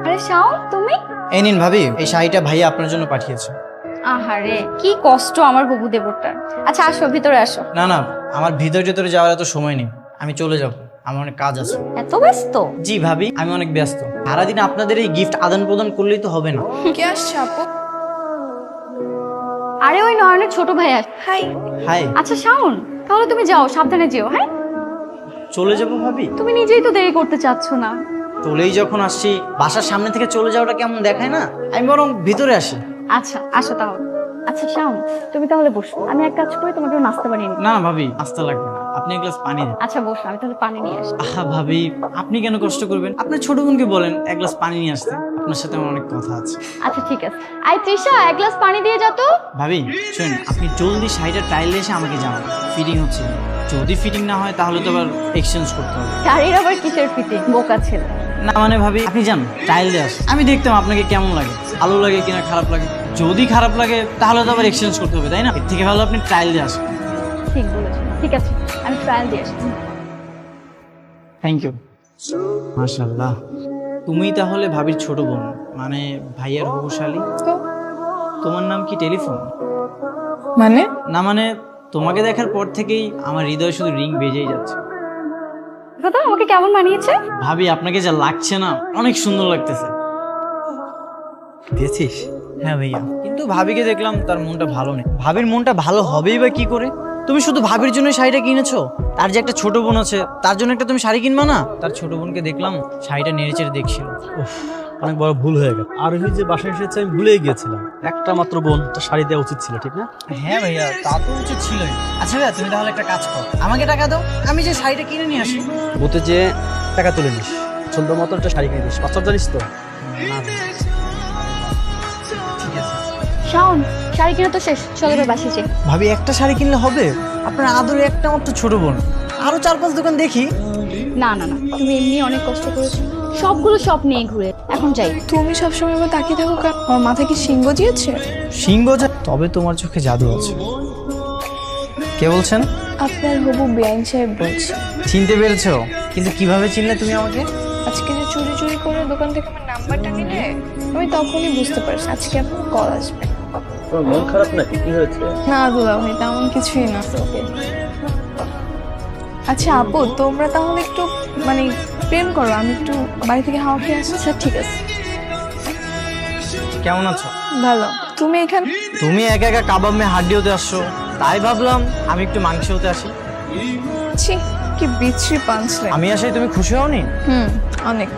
আরে শাও, তুমি? এই নিন ভাবি, এই শাড়িটা ভাইয়া আপনার জন্য পাঠিয়েছে। আহারে কি কষ্ট আমার বাবু দেবরটার। আচ্ছা আসো, ভিতরে আসো। না না, আমার ভিতরে যাওয়ার এত সময় নেই, আমি চলে যাব, আমার অনেক কাজ আছে। এত ব্যস্ত? জি ভাবি, আমি অনেক ব্যস্ত। সারাদিন আপনাদের এই গিফট আদান প্রদান করলেই তো হবে না। কে আসছে আপু? আরে ওই নয়নের ছোট ভাই আস। হাই। হাই। আচ্ছা শাওন, তাহলে তুমি যাও, সাবধানে যেও। হ্যাঁ, চলে যাব ভাবি? তুমি নিজেই তো দেরি করতে চাচ্ছ না। চলেই যখন আসছি, বাসার সামনে থেকে চলে যাওয়াটা কেমন দেখায় না? আমি বরং ভিতরে আসি। আচ্ছা আসো তাহলে। আচ্ছা শাওন, তুমি তাহলে বসো, আমি এক কাজ করি, তোমাকে নাস্তা বানিয়ে নিই। না না ভাবি, আসতে লাগবে না, আপনি এক গ্লাস পানি দেন। আচ্ছা বসো, আমি তাহলে পানি নিয়ে আসি। আহা ভাবি, আপনি কেন কষ্ট করবেন? আপনার ছোট বোনকে বলেন এক গ্লাস পানি নিয়ে আসতে, আপনার সাথে আমার অনেক কথা আছে। আচ্ছা ঠিক আছে। আই তৃষা, এক গ্লাস পানি দিয়ে যা তো। ভাবি শুনুন, আপনি জলদি শাড়িটা ট্রায়াল এসে আমাকে জানাবেন ফিটিং হচ্ছে কি। যদি ফিটিং না হয় তাহলে তো আবার এক্সচেঞ্জ করতে হবে। শাড়ির আবার কিসের ফিটিং, বোকা ছেলে। না মানে ভাবি, আপনি যান ট্রায়াল দিয়ে আসেন, আমি দেখতাম আপনাকে কেমন লাগে, ভালো লাগে কিনা খারাপ লাগে। যদি খারাপ লাগে তাহলে তো আবার এক্সচেঞ্জ করতে হবে, তাই না? এর থেকে ভালো আপনি ট্রায়াল দিয়ে আসেন। ঠিক বলেছো, ঠিক আছে, আমি ট্রায়াল দিয়ে আসি। Thank you. মাশাআল্লাহ, তুমিই তাহলে ভাবির ছোট বোন, মানে ভাইয়ার হবুশালী। তো তোমার নাম কি টেলিফোন? মানে না মানে, তোমাকে দেখার পর থেকেই আমার হৃদয় শুধু রিং বেজেই যাচ্ছে। দাদা আমাকে কেমন বানিয়েছে? ভাবি আপনাকে যা লাগছে না, অনেক সুন্দর লাগতেছে। দিয়েছিস? হ্যাঁ ভাইয়া, কিন্তু ভাবিকে দেখলাম তার মনটা ভালো নেই। ভাবির মনটা ভালো হবেই বা কি করে? তুমি শুধু ভাবির জন্য শাড়িটা কিনেছো? তার যে একটা ছোট বোন আছে, তার জন্য একটা তুমি শাড়ি কিনবা না? তার ছোট বোনকে দেখলাম শাড়িটা নেড়েচেড়ে দেখছিল। উফ, অনেক বড় ভুল হয়ে গেল। আর ওই যে বাসায় এসেছে আমি ভুলেই গিয়েছিলাম, একটা মাত্র বোন, তো শাড়ি দেওয়া উচিত ছিল, ঠিক না? হ্যাঁ ভাইয়া, তা তো উচিত ছিলই। আচ্ছা ভাইয়া, তুমি তাহলে একটা কাজ করো, আমাকে টাকা দাও, আমি যে শাড়িটা কিনে নিয়ে আসি। বলতে যে টাকা তুলে নিস, সুন্দর মতো একটা শাড়ি কিনে দিস। পাঁচ জানিস তো? ঠিক আছে শাওন, শাড়ি কিনা তো শেষ, চলো এবার বাসি যাই। ভাবি, একটা শাড়ি কিনলে হবে? আপনার আদরে একটা মাত্র ছোট বোন, আরো 4-5 দোকান দেখি। না না না, তুমি এমনি অনেক কষ্ট করেছো, সবগুলো সব নিয়ে ঘুরে, এখন যাই। তুমি সবসময় আমার তাকিয়ে থাকো কেন? আমার মাথায় কি সিংহ দিয়েছে? সিংহ তবে তোমার চোখে জাদু আছে। কে বলছেন? আপনার হবু বেআইন সাহেব বলছি। চিনতে পেরেছো? কিন্তু কিভাবে চিনলে তুমি আমাকে? আজকে যে চুরি চুরি করে দোকান থেকে আমার নাম্বারটা নিলে, আমি তখনই বুঝতে পারছি আজকে আপনার কল আসবে। তোমার মন খারাপ নাকি? কি হয়েছে? না দুলা ভাই, তেমন কিছুই না। আচ্ছা আপু, তোমরা তাহলে একটু মানে প্রেম করো, আমি একটু বাড়ি থেকে হাওয়া খেয়ে আসি। আচ্ছা ঠিক আছে। কেমন আছো? ভালো। তুমি এখানে? তুমি একা একা কাবাব মে হাড্ডি হতে আসছো, তাই ভাবলাম আমি একটু মাংস হতে আসি। ছি, কি বিচ্ছিরি পাঞ্চলে। আমি আসাই তুমি খুশি হওনি? অনেক।